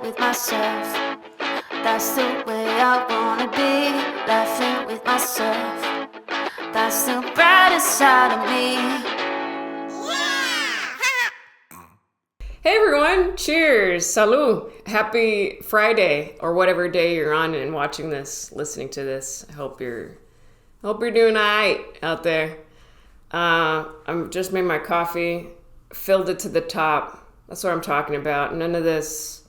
with myself. That's the way I wanna be, laughing with myself. That's the brightest side of me. Hey everyone, cheers, salut, happy Friday, or whatever day you're on and watching this, listening to this. I hope you're doing all right out there. I'm just made my coffee, filled it to the top. That's what I'm talking about. None of this.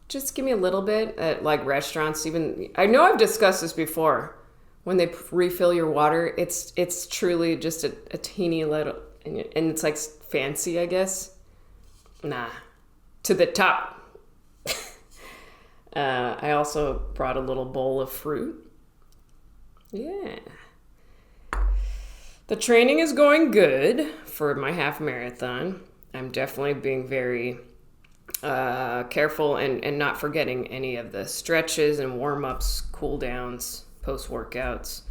Just give me a little bit at like restaurants. Even I know I've discussed this before. When they refill your water, it's truly just a teeny little, and it's like fancy, I guess. Nah, to the top. I also brought a little bowl of fruit. Yeah. The training is going good for my half marathon. I'm definitely being very careful and not forgetting any of the stretches and warm-ups, cool-downs, post-workouts.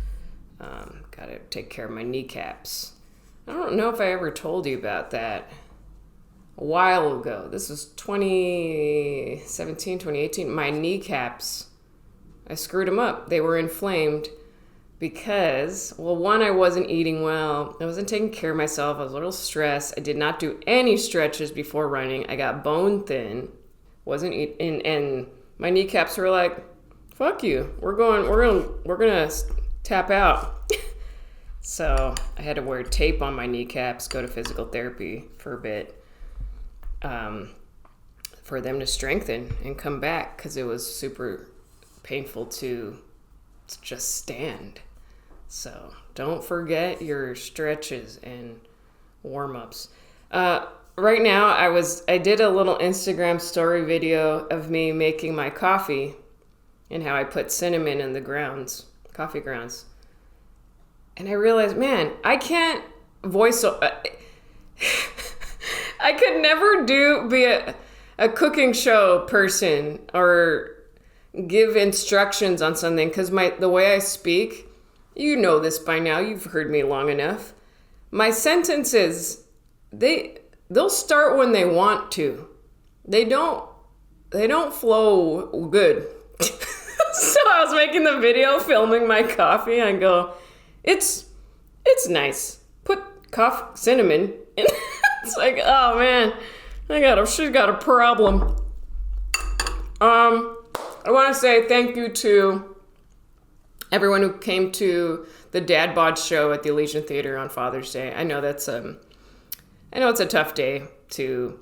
Got to take care of my kneecaps. I don't know if I ever told you about that. A while ago. This was 2017, 2018. My kneecaps, I screwed them up. They were inflamed because, well, one, I wasn't eating well. I wasn't taking care of myself. I was a little stressed. I did not do any stretches before running. I got bone thin. Wasn't eating, and my kneecaps were like, "Fuck you. We're gonna tap out." So I had to wear tape on my kneecaps, go to physical therapy for a bit, for them to strengthen and come back, because it was super painful to just stand. So don't forget your stretches and warm-ups. Right now, I did a little Instagram story video of me making my coffee and how I put cinnamon in the coffee grounds. And I realized, man, I can't voice. I could never be a cooking show person or give instructions on something, because the way I speak, you know this by now, you've heard me long enough. My sentences, they'll start when they want to. They don't flow good. So I was making the video, filming my coffee, and I go, it's nice. Put cinnamon in. It's like, oh man, she's got a problem. I want to say thank you to everyone who came to the Bod Show at the Elysian Theater on Father's Day. I know it's a tough day to,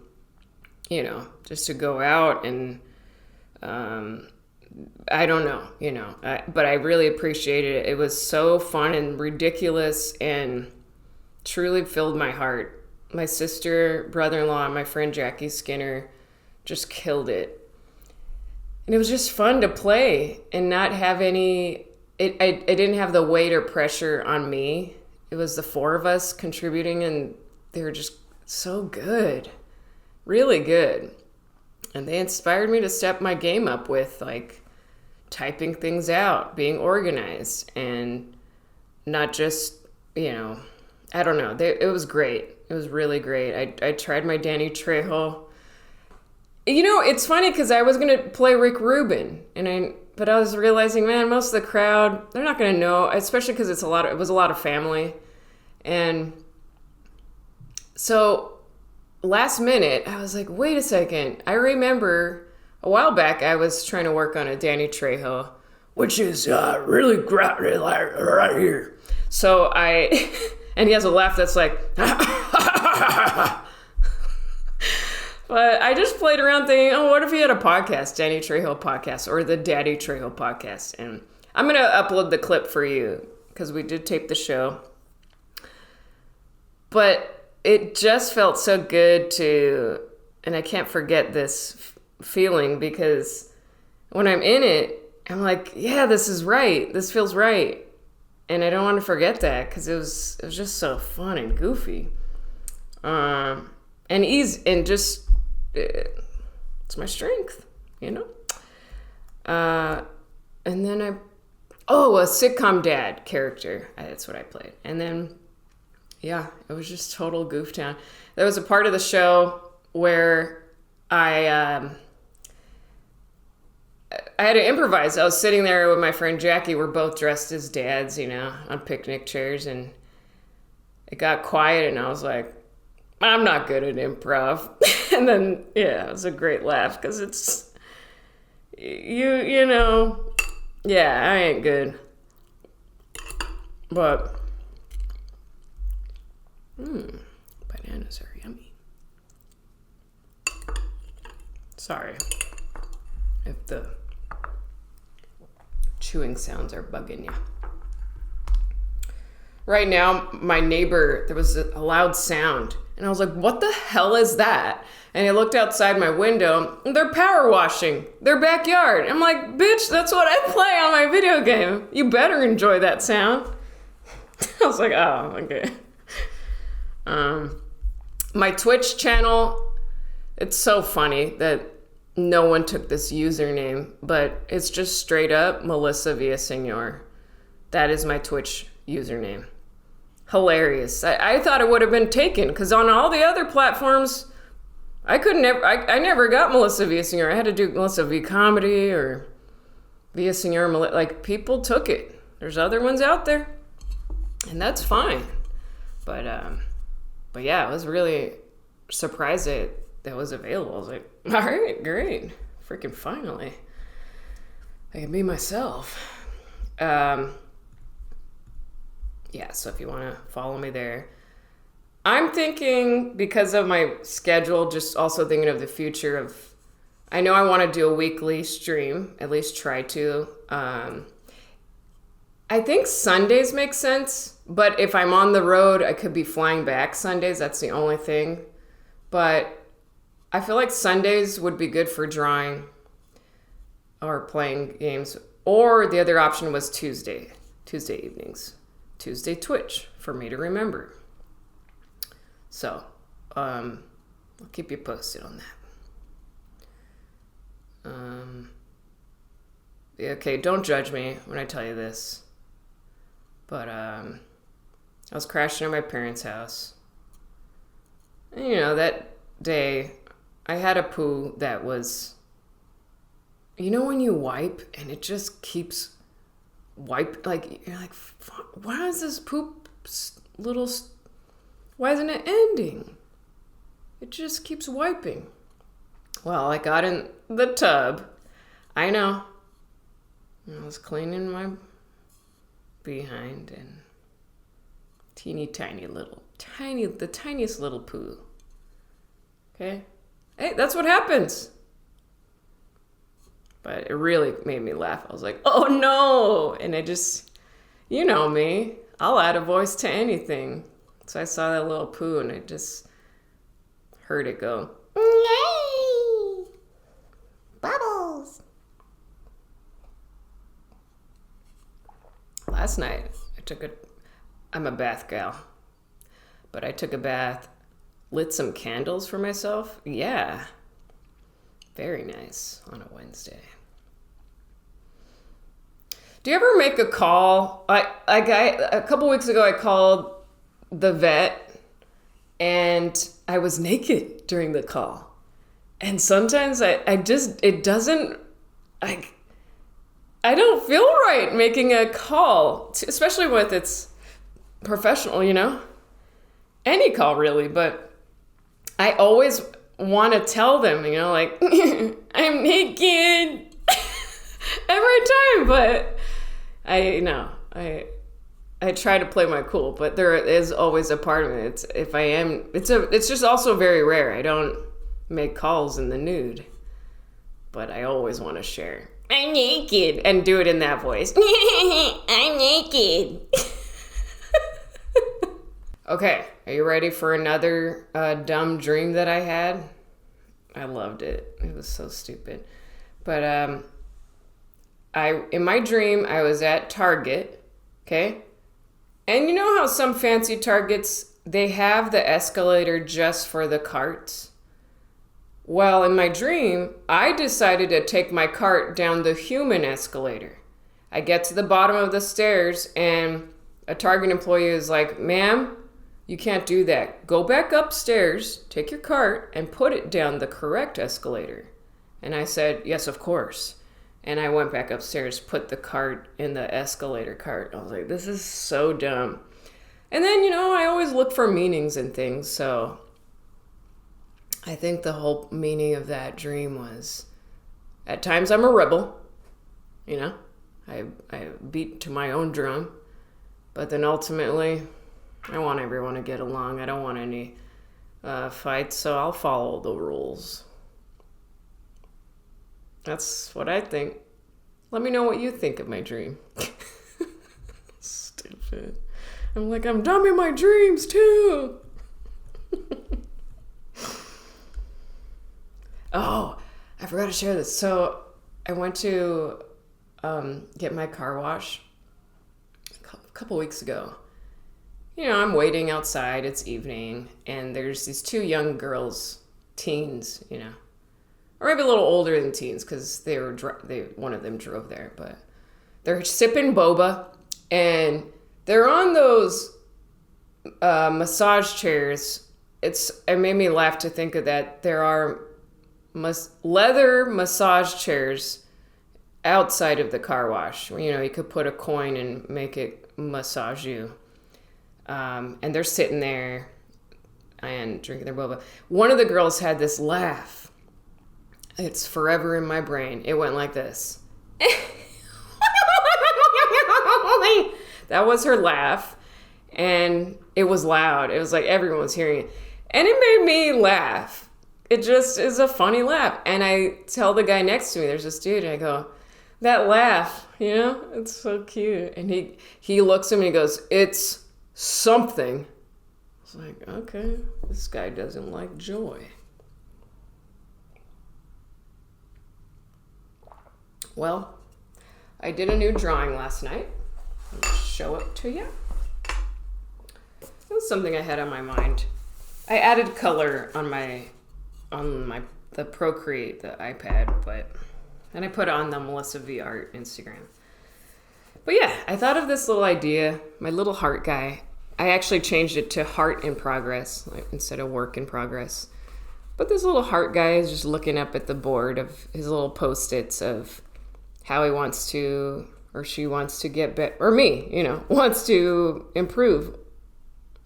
just to go out and, I don't know, but I really appreciated it. It was so fun and ridiculous and truly filled my heart. My sister, brother-in-law, and my friend Jackie Skinner just killed it. And it was just fun to play and not have any... I didn't have the weight or pressure on me. It was the four of us contributing, and they were just so good. Really good. And they inspired me to step my game up with, like, typing things out, being organized, and not just, I don't know. It was great. It was really great. I tried my Danny Trejo. It's funny because I was going to play Rick Rubin, but I was realizing, man, most of the crowd, they're not going to know, especially because it was a lot of family. And so last minute, I was like, wait a second. I remember a while back, I was trying to work on a Danny Trejo, which is really great right here. So and he has a laugh that's like, but I just played around thinking, oh, what if he had a podcast, Danny Trejo Podcast, or the Daddy Trejo Podcast? And I'm going to upload the clip for you, because we did tape the show. But it just felt so good and I can't forget this feeling, because when I'm in it, I'm like, yeah, this is right. This feels right. And I don't want to forget that, because it was just so fun and goofy. And easy, and just, it's my strength, And then a sitcom dad character. That's what I played. And then, yeah, it was just total goof town. There was a part of the show where I I had to improvise. I was sitting there with my friend Jackie. We're both dressed as dads, on picnic chairs, and it got quiet, and I was like, I'm not good at improv. And then, it was a great laugh, because it's, I ain't good. But, bananas are yummy. Sorry if the chewing sounds are bugging you. Right now, my neighbor, there was a loud sound, and I was like, what the hell is that? And I looked outside my window, and they're power washing their backyard. I'm like, bitch, that's what I play on my video game. You better enjoy that sound. I was like, oh, okay. My Twitch channel, it's so funny that no one took this username, but it's just straight up Melissa Villaseñor. That is my Twitch username. Hilarious. I thought it would have been taken, because on all the other platforms, I never got Melissa Villaseñor. I had to do Melissa V Comedy or Villaseñor. Like, people took it. There's other ones out there, and that's fine. But yeah, I was really surprised that was available. I was like, all right, great. Freaking finally. I can be myself. So if you want to follow me there. I'm thinking, because of my schedule, just also thinking of the future of, I know I want to do a weekly stream, at least try to. I think Sundays make sense, but if I'm on the road, I could be flying back Sundays. That's the only thing. But I feel like Sundays would be good for drawing or playing games. Or the other option was Tuesday evenings. Tuesday Twitch, for me to remember. So, I'll keep you posted on that. Okay, don't judge me when I tell you this. But, I was crashing at my parents' house. And, that day, I had a poo that was, when you wipe and it just keeps like, you're like, why is this poop why isn't it ending? It just keeps wiping. Well, I got in the tub. I know. I was cleaning my behind, and the tiniest little poo. Okay? Hey, that's what happens. But it really made me laugh. I was like, oh no! And I just, you know me, I'll add a voice to anything. So I saw that little poo, and I just heard it go, yay! Bubbles! Last night, I'm a bath gal, but I took a bath, lit some candles for myself. Yeah. Very nice on a Wednesday. Do you ever make a call? A couple weeks ago, I called the vet, and I was naked during the call. And sometimes I don't feel right making a call, especially when it's professional, any call really. But I always want to tell them, like, I'm naked every time, but I try to play my cool, but there is always a part of it. It's just also very rare. I don't make calls in the nude, but I always want to share. I'm naked, and do it in that voice. I'm naked. Okay, are you ready for another dumb dream that I had? I loved it. It was so stupid. But in my dream, I was at Target, okay? And you know how some fancy Targets, they have the escalator just for the carts? Well, in my dream, I decided to take my cart down the human escalator. I get to the bottom of the stairs, and a Target employee is like, ma'am, you can't do that. Go back upstairs, take your cart, and put it down the correct escalator. And I said, yes, of course. And I went back upstairs, put the cart in the escalator cart. I was like, this is so dumb. And then, I always look for meanings in things. So I think the whole meaning of that dream was, at times I'm a rebel, I beat to my own drum. But then ultimately, I want everyone to get along. I don't want any fights, so I'll follow the rules. That's what I think. Let me know what you think of my dream. Stupid. I'm dumb in my dreams too. Oh, I forgot to share this. So I went to get my car wash a couple weeks ago. I'm waiting outside. It's evening, and there's these two young girls, teens, or maybe a little older than teens, because one of them drove there, but they're sipping boba, and they're on those massage chairs. It made me laugh to think of that. There are leather massage chairs outside of the car wash. You could put a coin and make it massage you. And they're sitting there and drinking their boba. One of the girls had this laugh. It's forever in my brain. It went like this. That was her laugh. And it was loud. It was like everyone was hearing it. And it made me laugh. It just is a funny laugh. And I tell the guy next to me, there's this dude, and I go, that laugh, it's so cute. And he looks at me and he goes, it's something. I was like, okay, this guy doesn't like joy. Well, I did a new drawing last night. I'll show it to you. It was something I had on my mind. I added color on the Procreate, the iPad, and I put it on the Melissa V Art Instagram. But yeah, I thought of this little idea, my little heart guy. I actually changed it to heart in progress instead of work in progress. But this little heart guy is just looking up at the board of his little Post-its of how he wants to, or she wants to get better, or me, wants to improve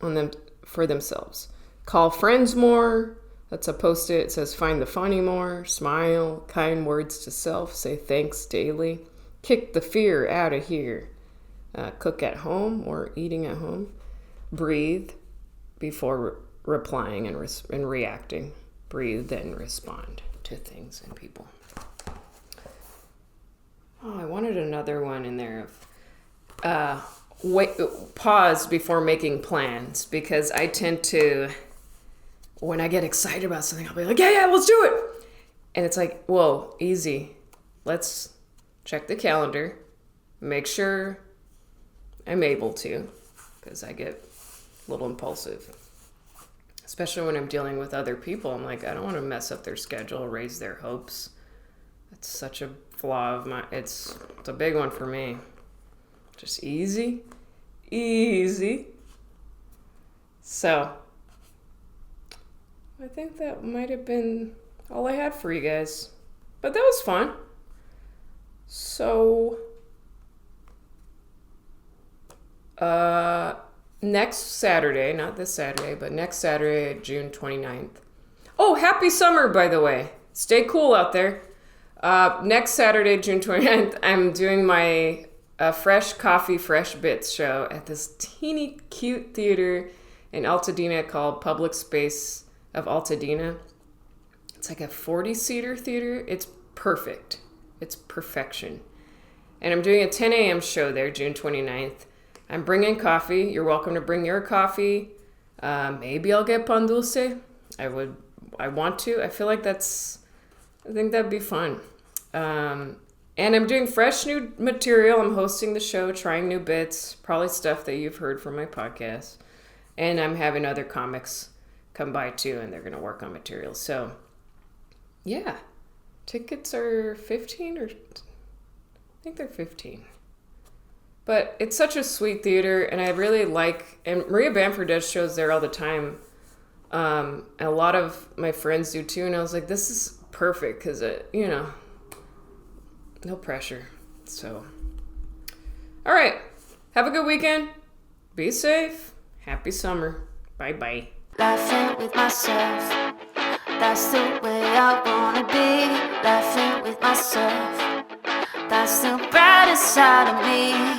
on them for themselves. Call friends more. That's a Post-it. It says find the funny more, smile, kind words to self, say thanks daily, kick the fear out of here, cook at home or eating at home, breathe before replying and reacting, breathe then respond to things and people. Oh, I wanted another one in there of pause before making plans, because I tend to, when I get excited about something, I'll be like, yeah, let's do it. And it's like, whoa, easy. Let's check the calendar, make sure I'm able to, because I get a little impulsive. Especially when I'm dealing with other people. I'm like, I don't want to mess up their schedule, raise their hopes. That's such a flaw of mine. It's a big one for me. Just easy. So, I think that might have been all I had for you guys. But that was fun. So, next Saturday, not this Saturday, but next Saturday, June 29th. Oh, happy summer, by the way. Stay cool out there. Next Saturday, June 29th, I'm doing my Fresh Coffee, Fresh Bits show at this teeny cute theater in Altadena called Public Space of Altadena. It's like a 40-seater theater. It's perfect. It's perfection. And I'm doing a 10 a.m. show there, June 29th. I'm bringing coffee. You're welcome to bring your coffee. Maybe I'll get pan dulce. I want to. I feel like I think that'd be fun. And I'm doing fresh new material. I'm hosting the show, trying new bits, probably stuff that you've heard from my podcast. And I'm having other comics come by too, and they're going to work on materials. So, yeah. Tickets are 15 or I think they're 15. But it's such a sweet theater, and I really like, and Maria Bamford does shows there all the time. And a lot of my friends do too, and I was like, this is perfect, because, No pressure. So, all right. Have a good weekend. Be safe. Happy summer. Bye-bye. Laughing with myself. That's the way I wanna be. Laughing with myself. That's the brighter side of me.